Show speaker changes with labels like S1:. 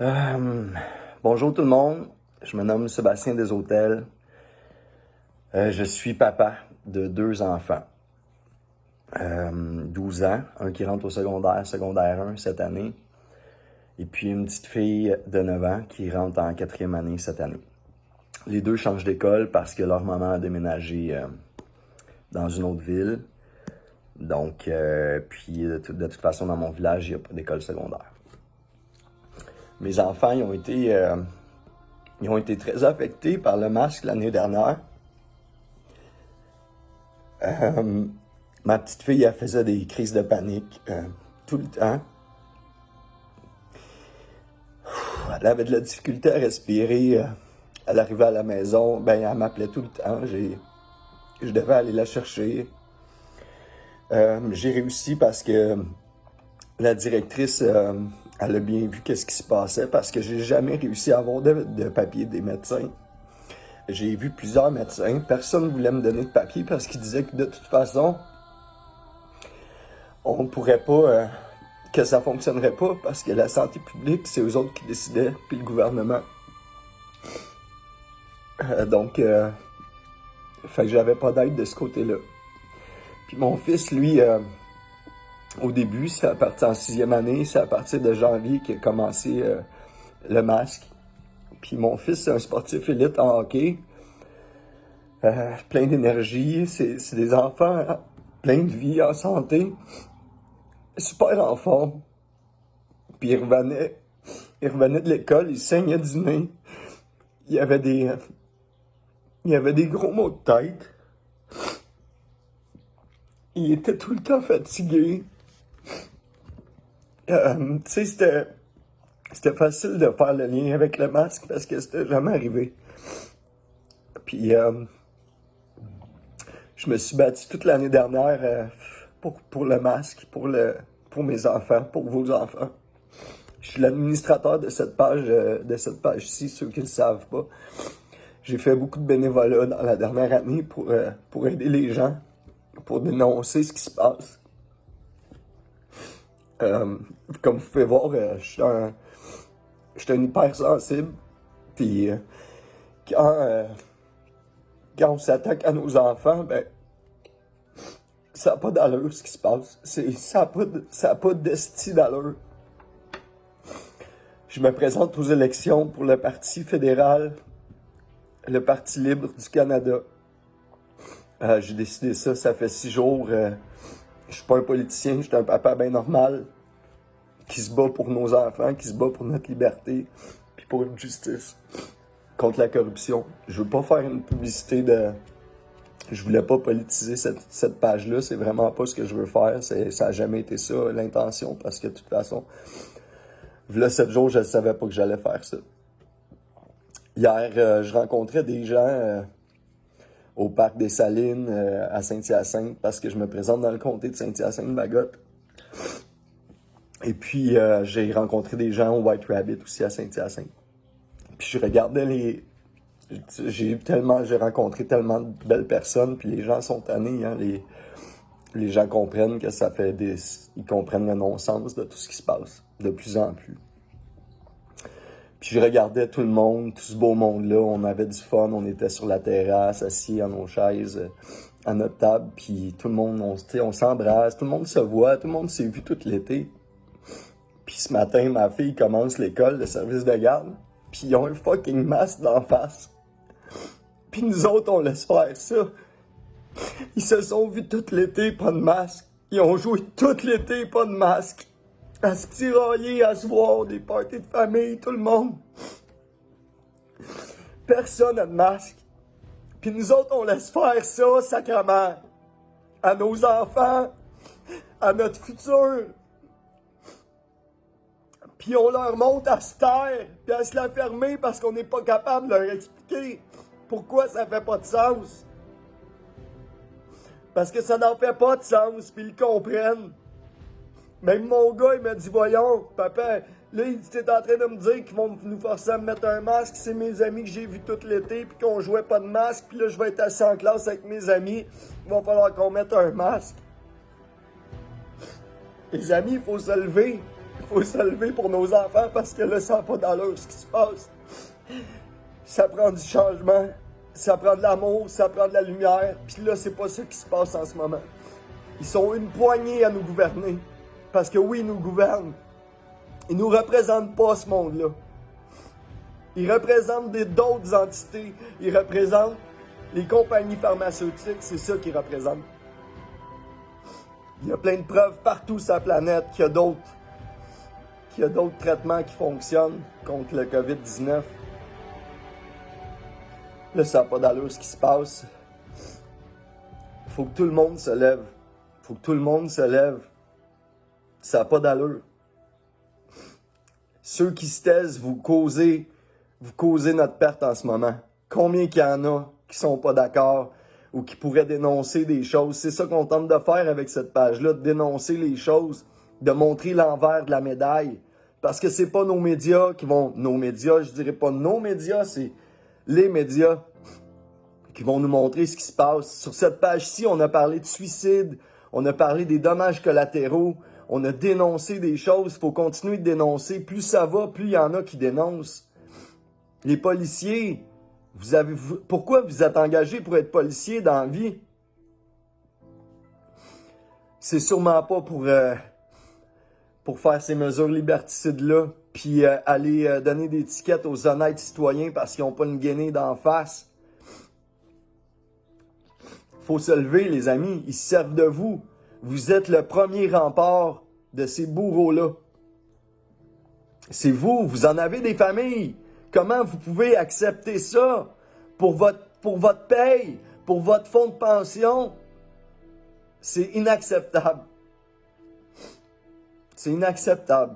S1: Euh, Bonjour tout le monde, je me nomme Sébastien Deshôtels. Je suis papa de 2 enfants. 12 ans, un qui rentre au secondaire 1 cette année, et puis une petite fille de 9 ans qui rentre en 4e année cette année. Les deux changent d'école parce que leur maman a déménagé dans une autre ville. Donc, puis de toute façon, dans mon village, il n'y a pas d'école secondaire. Mes enfants, ils ont été très affectés par le masque l'année dernière. Ma petite fille, elle faisait des crises de panique tout le temps. Elle avait de la difficulté à respirer. Elle arrivait à la maison, ben elle m'appelait tout le temps. Je devais aller la chercher. J'ai réussi parce que la directrice, elle a bien vu qu'est-ce qui se passait parce que j'ai jamais réussi à avoir de papier des médecins. J'ai vu plusieurs médecins. Personne ne voulait me donner de papier parce qu'ils disaient que de toute façon, on ne pourrait pas, que ça fonctionnerait pas parce que la santé publique, c'est eux autres qui décidaient, puis le gouvernement. Donc, fait que j'avais pas d'aide de ce côté-là. Puis mon fils, lui, au début, c'est à partir en 6e année, c'est à partir de janvier qu'il a commencé le masque. Puis mon fils, c'est un sportif élite en hockey, plein d'énergie, c'est des enfants plein de vie, en santé, super en forme. Puis il revenait de l'école, il saignait du nez, il y avait des gros maux de tête, il était tout le temps fatigué. Tu sais, c'était facile de faire le lien avec le masque parce que c'était jamais arrivé. Puis, je me suis battu toute l'année dernière pour le masque, pour mes enfants, pour vos enfants. Je suis l'administrateur de cette page-ci, ceux qui ne le savent pas. J'ai fait beaucoup de bénévolat dans la dernière année pour aider les gens, pour dénoncer ce qui se passe. Comme vous pouvez voir, je suis un hypersensible. Puis quand on s'attaque à nos enfants, ben ça n'a pas d'allure ce qui se passe. Ça n'a pas d'esti d'allure. Je me présente aux élections pour le Parti fédéral, le Parti libre du Canada. J'ai décidé ça fait 6 jours. Je suis pas un politicien, je suis un papa bien normal qui se bat pour nos enfants, qui se bat pour notre liberté, puis pour une justice contre la corruption. Je veux pas faire une publicité de... Je voulais pas politiser cette page-là, c'est vraiment pas ce que je veux faire. Ça a jamais été ça, l'intention, parce que de toute façon, là, 7 jours, je ne savais pas que j'allais faire ça. Hier, je rencontrais des gens au parc des Salines à Saint-Hyacinthe parce que je me présente dans le comté de Saint-Hyacinthe-Bagotte. Et puis, j'ai rencontré des gens au White Rabbit aussi à Saint-Hyacinthe. Puis je regardais j'ai rencontré tellement de belles personnes, puis les gens sont tannés, hein, les gens comprennent que ils comprennent le non-sens de tout ce qui se passe, de plus en plus. Puis je regardais tout le monde, tout ce beau monde-là, on avait du fun, on était sur la terrasse, assis à nos chaises, à notre table, puis tout le monde, on s'embrasse, tout le monde se voit, tout le monde s'est vu tout l'été. Puis ce matin, ma fille commence l'école, le service de garde, puis ils ont un fucking masque d'en face. Puis nous autres, on laisse faire ça. Ils se sont vus tout l'été, pas de masque. Ils ont joué tout l'été, pas de masque. À se tirailler, à se voir, des parties de famille, tout le monde. Personne n'a de masque. Puis nous autres, on laisse faire ça, sacrément. À nos enfants, à notre futur. Puis on leur montre à se taire, puis à se la fermer parce qu'on n'est pas capable de leur expliquer pourquoi ça fait pas de sens. Parce que ça n'en fait pas de sens, puis ils comprennent. Même mon gars, il m'a dit, voyons, papa, là, il était en train de me dire qu'ils vont nous forcer à me mettre un masque. C'est mes amis que j'ai vus tout l'été, puis qu'on jouait pas de masque, puis là, je vais être assis en classe avec mes amis. Il va falloir qu'on mette un masque. Les amis, il faut se lever. Il faut se lever pour nos enfants parce que là, ça n'a pas d'allure ce qui se passe. Ça prend du changement, ça prend de l'amour, ça prend de la lumière. Puis là, c'est pas ça qui se passe en ce moment. Ils sont une poignée à nous gouverner. Parce que oui, ils nous gouvernent. Ils nous représentent pas ce monde-là. Ils représentent d'autres entités. Ils représentent les compagnies pharmaceutiques. C'est ça qu'ils représentent. Il y a plein de preuves partout sur la planète qu'il y a d'autres traitements qui fonctionnent contre le COVID-19. Là, ça n'a pas d'allure ce qui se passe. Il faut que tout le monde se lève. Il faut que tout le monde se lève. Ça n'a pas d'allure. Ceux qui se taisent, vous causez notre perte en ce moment. Combien qu'il y en a qui sont pas d'accord ou qui pourraient dénoncer des choses? C'est ça qu'on tente de faire avec cette page-là, de dénoncer les choses, de montrer l'envers de la médaille. Parce que c'est pas nos médias qui vont... Nos médias, je dirais pas nos médias, c'est les médias qui vont nous montrer ce qui se passe. Sur cette page-ci, on a parlé de suicide, on a parlé des dommages collatéraux, on a dénoncé des choses, il faut continuer de dénoncer. Plus ça va, plus il y en a qui dénoncent. Les policiers, pourquoi vous êtes engagés pour être policier dans la vie? C'est sûrement pas pour faire ces mesures liberticides-là, puis aller donner des tickets aux honnêtes citoyens parce qu'ils n'ont pas une guenille d'en face. Faut se lever, les amis. Ils se servent de vous. Vous êtes le premier rempart de ces bourreaux-là. C'est vous. Vous en avez des familles. Comment vous pouvez accepter ça pour votre paye, pour votre fonds de pension? C'est inacceptable. C'est inacceptable.